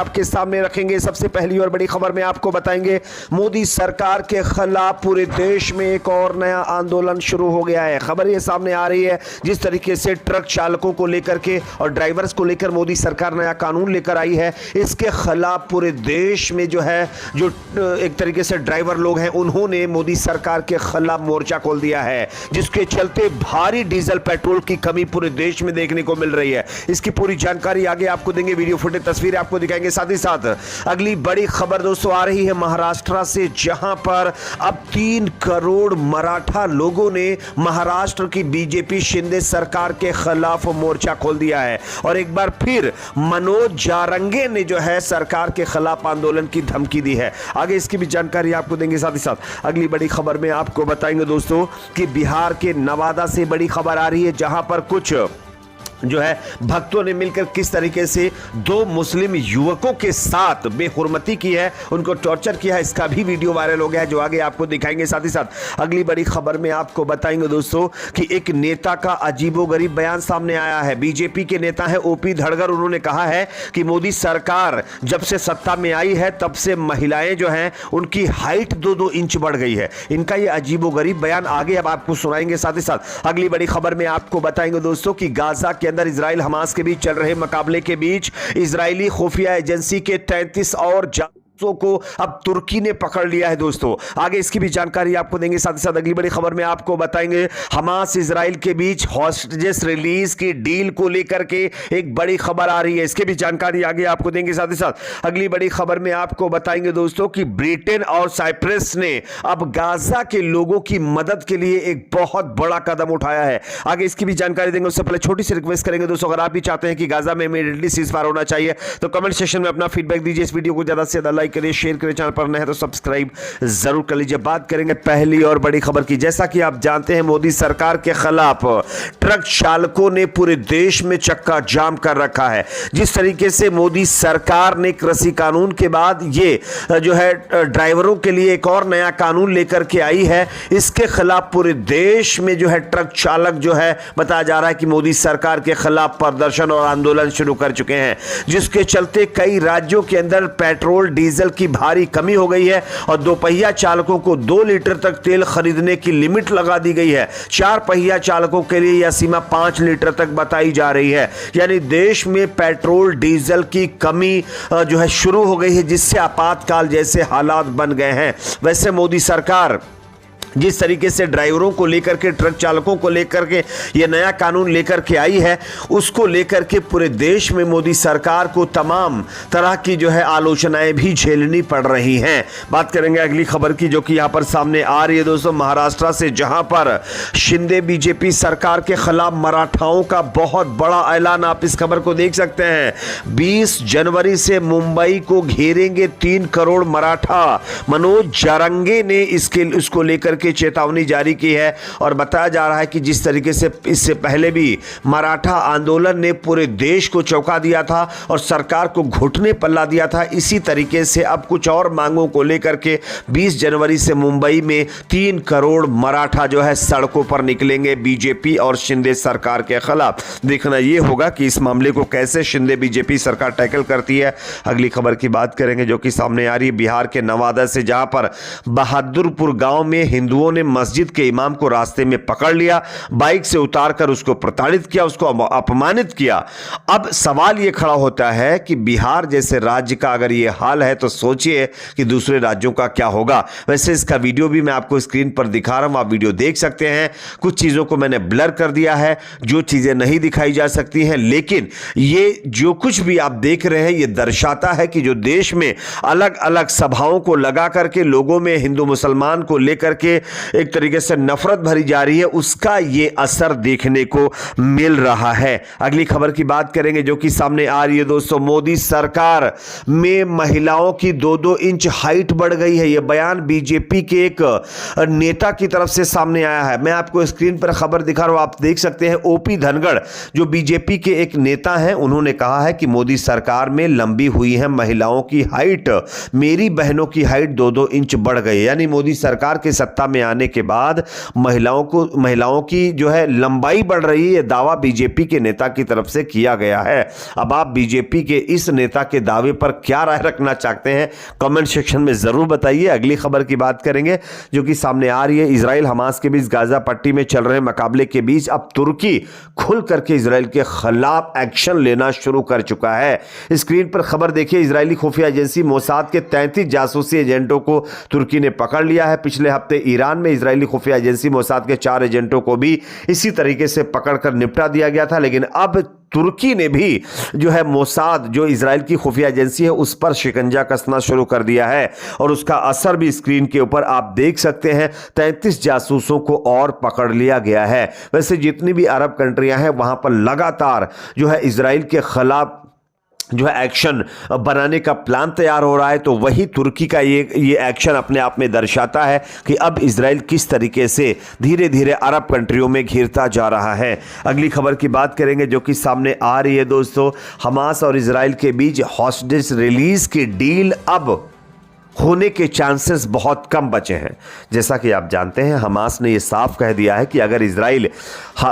आपके सामने रखेंगे। सबसे पहली और बड़ी खबर में आपको बताएंगे मोदी सरकार के खिलाफ पूरे देश में एक और नया आंदोलन शुरू हो गया है। खबर ये सामने आ रही है जिस तरीके से ट्रक चालकों को लेकर के और ड्राइवर्स को लेकर मोदी सरकार नया कानून लेकर आई है, इसके खिलाफ पूरे देश में जो है जो एक तरीके से ड्राइवर लोग हैं उन्होंने मोदी सरकार के खिलाफ मोर्चा खोल दिया है, जिसके चलते भारी डीजल पेट्रोल की कमी पूरे देश में देखने को मिल रही है। इसकी पूरी जानकारी आगे आपको देंगे, वीडियो फुटेज तस्वीरें आपको दिखाएंगे। साथ ही साथ अगली बड़ी खबर दोस्तों आ रही है महाराष्ट्र से, जहां पर अब 3 करोड़ मराठा लोगों ने महाराष्ट्र की बीजेपी शिंदे सरकार के खिलाफ मोर्चा खोल दिया है और एक बार फिर मनोज जारंगे ने जो है सरकार के खिलाफ आंदोलन की धमकी दी है। आगे इसकी भी जानकारी आपको देंगे। साथ ही साथ अगली बड़ी खबर में आपको बताएंगे दोस्तों कि बिहार के नवादा से बड़ी खबर आ रही है, जहां पर कुछ जो है भक्तों ने मिलकर किस तरीके से 2 मुस्लिम युवकों के साथ बेहुरमती की है, उनको टॉर्चर किया है, इसका भी वीडियो वायरल हो गया है जो आगे आपको दिखाएंगे। साथ ही साथ अगली बड़ी खबर में आपको बताएंगे दोस्तों कि एक नेता का अजीबोगरीब बयान सामने आया है। बीजेपी के नेता है ओपी धनखड़, उन्होंने कहा है कि मोदी सरकार जब से सत्ता में आई है तब से महिलाएं जो हैं उनकी हाइट 2-2 इंच बढ़ गई है। इनका यह अजीबोगरीब बयान आगे अब आपको सुनाएंगे। साथ ही साथ अगली बड़ी खबर में आपको बताएंगे दोस्तों कि गाजा के अंदर इजराइल हमास के बीच चल रहे मुकाबले के बीच इजरायली खुफिया एजेंसी के 33 और को अब तुर्की ने पकड़ लिया है दोस्तों। आगे इसकी भी जानकारी आपको देंगे। साथ ही साथ अगली बड़ी खबर में आपको बताएंगे हमास इजराइल के बीच हॉस्टेजेस रिलीज की डील को लेकर के एक बड़ी खबर आ रही है, इसकी भी जानकारी आगे आपको देंगे। साथ ही साथ अगली बड़ी खबर में आपको बताएंगे दोस्तों कि ब्रिटेन और साइप्रस ने अब गाजा के लोगों की मदद के लिए एक बहुत बड़ा कदम उठाया है। आगे इसकी भी जानकारी देंगे। उससे पहले छोटी सी रिक्वेस्ट करेंगे दोस्तों, अगर आप भी चाहते हैं कि गाजा में इमीडिएटली सीजफायर होना चाहिए तो कमेंट सेक्शन में अपना फीडबैक दीजिए। इस वीडियो को ज्यादा से ज्यादा लाइक करिए, शेयर करिए, चैनल पर नए हैं तो सब्सक्राइब जरूर कर लीजिए। बात करेंगे पहली और बड़ी खबर की। जैसा कि आप जानते हैं मोदी सरकार के खिलाफ ट्रक चालकों ने पूरे देश में चक्का जाम कर रखा है। जिस तरीके से मोदी सरकार ने कृषि कानून के बाद ये जो है ड्राइवरों के लिए एक और नया कानून लेकर के आई है, इसके खिलाफ पूरे देश में जो है ट्रक चालक जो है बताया जा रहा है कि मोदी सरकार के खिलाफ प्रदर्शन और आंदोलन शुरू कर चुके हैं, जिसके चलते कई राज्यों के अंदर पेट्रोल डीजल की भारी कमी हो गई है और 2 पहिया चालकों को 2 लीटर तक तेल खरीदने की लिमिट लगा दी गई है। 4 पहिया चालकों के लिए यह सीमा 5 लीटर तक बताई जा रही है। यानी देश में पेट्रोल डीजल की कमी जो है शुरू हो गई है, जिससे आपातकाल जैसे हालात बन गए हैं। वैसे मोदी सरकार जिस तरीके से ड्राइवरों को लेकर के ट्रक चालकों को लेकर के ये नया कानून लेकर के आई है, उसको लेकर के पूरे देश में मोदी सरकार को तमाम तरह की जो है आलोचनाएं भी झेलनी पड़ रही हैं। बात करेंगे अगली खबर की जो कि यहां पर सामने आ रही है दोस्तों महाराष्ट्र से, जहां पर शिंदे बीजेपी सरकार के खिलाफ मराठाओं का बहुत बड़ा ऐलान। आप इस खबर को देख सकते हैं। 20 जनवरी से मुंबई को घेरेंगे 3 करोड़ मराठा। मनोज जारंगे ने इसको लेकर के चेतावनी जारी की है और बताया जा रहा है कि जिस तरीके से इससे पहले भी मराठा आंदोलन ने पूरे देश को चौंका दिया था और सरकार को घुटने पर ला दिया था, इसी तरीके से अब कुछ और मांगों को लेकर के 20 जनवरी से मुंबई में 3 करोड़ मराठा जो है सड़कों पर निकलेंगे बीजेपी और शिंदे सरकार के खिलाफ। देखना यह होगा कि इस मामले को कैसे शिंदे बीजेपी सरकार टैकल करती है। अगली खबर की बात करेंगे जो कि सामने आ रही है बिहार के नवादा से, जहां पर बहादुरपुर गांव में हिंदुओं ने मस्जिद के इमाम को रास्ते में पकड़ लिया, बाइक से उतारकर उसको प्रताड़ित किया, उसको अपमानित किया। अब सवाल यह खड़ा होता है कि बिहार जैसे राज्य का अगर यह हाल है तो सोचिए कि दूसरे राज्यों का क्या होगा। वैसे इसका वीडियो भी मैं आपको स्क्रीन पर दिखा रहा हूं, आप वीडियो देख सकते हैं। कुछ चीजों को मैंने ब्लर कर दिया है, जो चीजें नहीं दिखाई जा सकती हैं, लेकिन ये जो कुछ भी आप देख रहे हैं ये दर्शाता है कि जो देश में अलग अलग सभाओं को लगा करके लोगों में हिंदू मुसलमान को लेकर के एक तरीके से नफरत भरी जा रही है, उसका यह असर देखने को मिल रहा है। अगली खबर की बात करेंगे जो कि सामने आ रही है दोस्तों, मोदी सरकार में महिलाओं की 2-2 इंच हाइट बढ़ गई है। यह बयान बीजेपी के एक नेता की तरफ से सामने आया है। मैं आपको स्क्रीन पर खबर दिखा रहा हूं, आप देख सकते हैं। ओपी धनखड़ जो बीजेपी के एक नेता हैं, उन्होंने कहा है कि मोदी सरकार में लंबी हुई है महिलाओं की हाइट, मेरी बहनों की हाइट 2-2 इंच बढ़ गई। यानी मोदी सरकार के सत्ता में आने के बाद महिलाओं की जो है लंबाई बढ़ रही है, दावा बीजेपी के नेता की तरफ से किया गया है। अब आप बीजेपी के इस नेता के दावे पर क्या राय रखना चाहते हैं, कमेंट सेक्शन में जरूर बताइए। अगली खबर की बात करेंगे जो कि सामने आ रही है। इजराइल हमास के बीच गाजा पट्टी में चल रहे मुकाबले के बीच अब तुर्की खुल करके इजराइल के खिलाफ एक्शन लेना शुरू कर चुका है। स्क्रीन पर खबर देखिए। इजरायली खुफिया एजेंसी मोसाद के 33 जासूसी एजेंटों को तुर्की ने पकड़ लिया है। पिछले हफ्ते ईरान में इजरायली खुफिया एजेंसी मोसाद के 4 एजेंटों को भी इसी तरीके से पकड़कर निपटा दिया गया था, लेकिन अब तुर्की ने भी जो है मोसाद जो इजराइल की खुफिया एजेंसी है उस पर शिकंजा कसना शुरू कर दिया है और उसका असर भी स्क्रीन के ऊपर आप देख सकते हैं। 33 जासूसों को और पकड़ लिया गया है। वैसे जितनी भी अरब कंट्रियां हैं वहां पर लगातार जो है इजराइल के खिलाफ जो है एक्शन बनाने का प्लान तैयार हो रहा है, तो वही तुर्की का ये एक्शन अपने आप में दर्शाता है कि अब इजराइल किस तरीके से धीरे धीरे अरब कंट्रियों में घिरता जा रहा है। अगली खबर की बात करेंगे जो कि सामने आ रही है दोस्तों। हमास और इजराइल के बीच हॉस्टेज रिलीज की डील अब होने के चांसेस बहुत कम बचे हैं। जैसा कि आप जानते हैं हमास ने यह साफ कह दिया है कि अगर इजराइल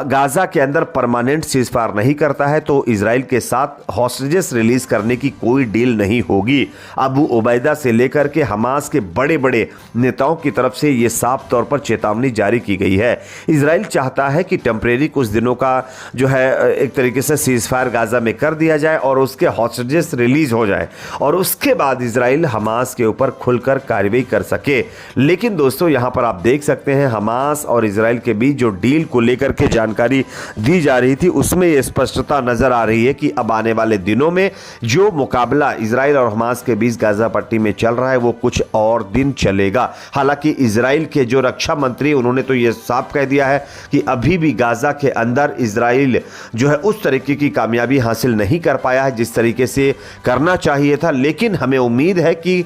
गाजा के अंदर परमानेंट सीजफायर नहीं करता है तो इजराइल के साथ हॉस्टेजेस रिलीज करने की कोई डील नहीं होगी। अबू उबैदा से लेकर के हमास के बड़े बड़े नेताओं की तरफ से यह साफ तौर पर चेतावनी जारी की गई है। इजराइल चाहता है कि टेम्परेरी कुछ दिनों का जो है एक तरीके से सीजफायर गाजा में कर दिया जाए और उसके हॉस्टेजेस रिलीज हो जाए और उसके बाद इजराइल हमास के ऊपर खुलकर कार्रवाई कर सके। लेकिन दोस्तों यहां पर आप देख सकते हैं हमास और इजराइल के बीच जो डील को लेकर के जानकारी दी जा रही थी उसमें यह स्पष्टता नजर आ रही है कि अब आने वाले दिनों में जो मुकाबला इजराइल और हमास के बीच गाजा पट्टी में चल रहा है वो कुछ और दिन चलेगा। हालांकि इजराइल के जो रक्षा मंत्री उन्होंने तो यह साफ कह दिया है कि अभी भी गाजा के अंदर इजराइल जो है उस तरीके की कामयाबी हासिल नहीं कर पाया है जिस तरीके से करना चाहिए था, लेकिन हमें उम्मीद है कि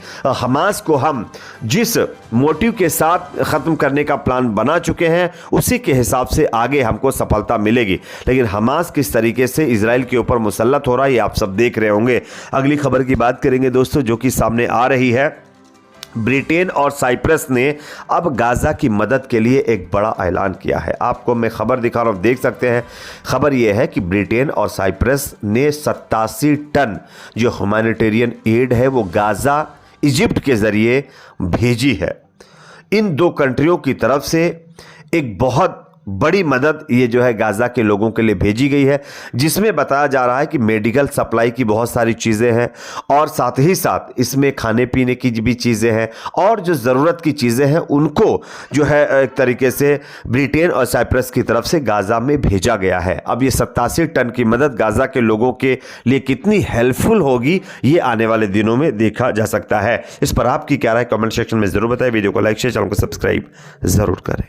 हमास को हम जिस मोटिव के साथ खत्म करने का प्लान बना चुके हैं उसी के हिसाब से आगे हमको सफलता मिलेगी। लेकिन हमास किस तरीके से इजराइल के ऊपर मुसल्लत हो रहा है ये आप सब देख रहे होंगे। अगली खबर की बात करेंगे दोस्तों जो कि सामने आ रही है। ब्रिटेन और साइप्रस ने अब गाजा की मदद के लिए एक बड़ा ऐलान किया है। आपको मैं खबर दिखा रहा हूं, देख सकते हैं। खबर यह है कि ब्रिटेन और साइप्रस ने 87 टन जो ह्यूमैनिटेरियन एड है वो गाजा इजिप्ट के जरिए भेजी है। इन दो कंट्रियों की तरफ से एक बहुत बड़ी मदद ये जो है गाजा के लोगों के लिए भेजी गई है, जिसमें बताया जा रहा है कि मेडिकल सप्लाई की बहुत सारी चीज़ें हैं और साथ ही साथ इसमें खाने पीने की भी चीज़ें हैं और जो ज़रूरत की चीज़ें हैं उनको जो है एक तरीके से ब्रिटेन और साइप्रस की तरफ से गाजा में भेजा गया है। अब ये 87 टन की मदद गाजा के लोगों के लिए कितनी हेल्पफुल होगी ये आने वाले दिनों में देखा जा सकता है। इस पर आपकी क्या राय कमेंट सेक्शन में ज़रूर बताएं। वीडियो को लाइक शेयर, चैनल को सब्सक्राइब ज़रूर करें।